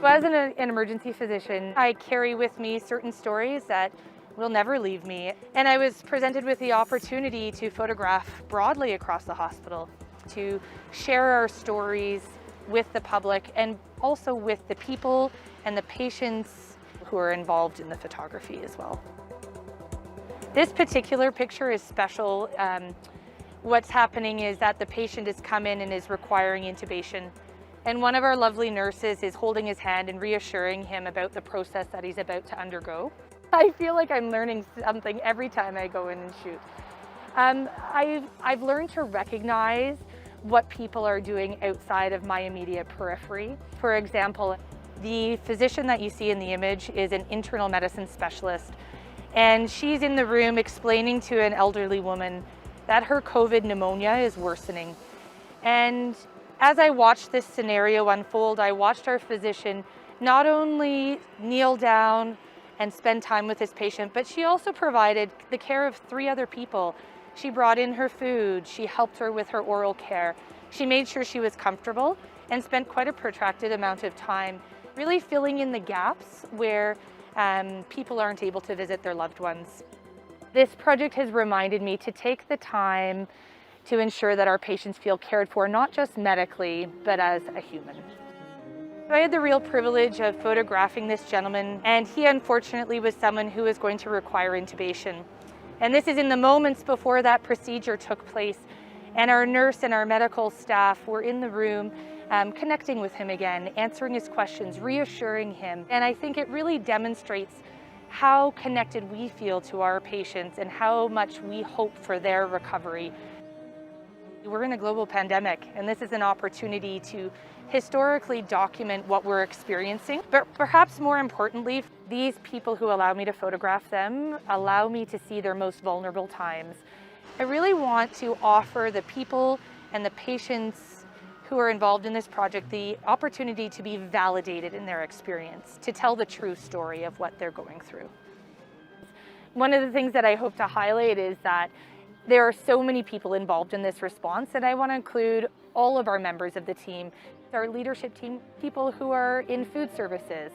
As an emergency physician, I carry with me certain stories that will never leave me. And I was presented with the opportunity to photograph broadly across the hospital, to share our stories with the public and also with the people and the patients who are involved in the photography as well. This particular picture is special. What's happening is that the patient has come in and is requiring intubation. And one of our lovely nurses is holding his hand and reassuring him about the process that he's about to undergo. I feel like I'm learning something every time I go in and shoot. I've learned to recognize what people are doing outside of my immediate periphery. For example, the physician that you see in the image is an internal medicine specialist, and she's in the room explaining to an elderly woman that her COVID pneumonia is worsening. And as I watched this scenario unfold, I watched our physician not only kneel down and spend time with his patient, but she also provided the care of 3 other people. She brought in her food, she helped her with her oral care, she made sure she was comfortable, and spent quite a protracted amount of time really filling in the gaps where people aren't able to visit their loved ones. This project has reminded me to take the time to ensure that our patients feel cared for, not just medically, but as a human. I had the real privilege of photographing this gentleman, and he unfortunately was someone who was going to require intubation. And this is in the moments before that procedure took place, and our nurse and our medical staff were in the room connecting with him again, answering his questions, reassuring him. And I think it really demonstrates how connected we feel to our patients and how much we hope for their recovery. We're in a global pandemic, and this is an opportunity to historically document what we're experiencing. But perhaps more importantly, these people who allow me to photograph them allow me to see their most vulnerable times. I really want to offer the people and the patients who are involved in this project the opportunity to be validated in their experience, to tell the true story of what they're going through. One of the things that I hope to highlight is that there are so many people involved in this response, and I want to include all of our members of the team, our leadership team, people who are in food services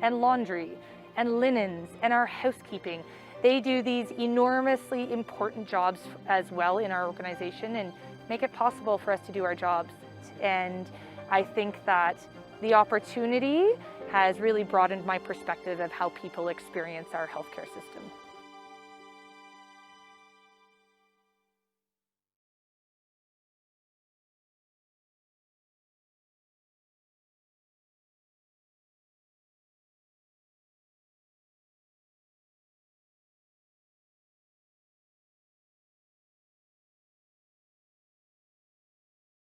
and laundry and linens and our housekeeping. They do these enormously important jobs as well in our organization and make it possible for us to do our jobs. And I think that the opportunity has really broadened my perspective of how people experience our healthcare system.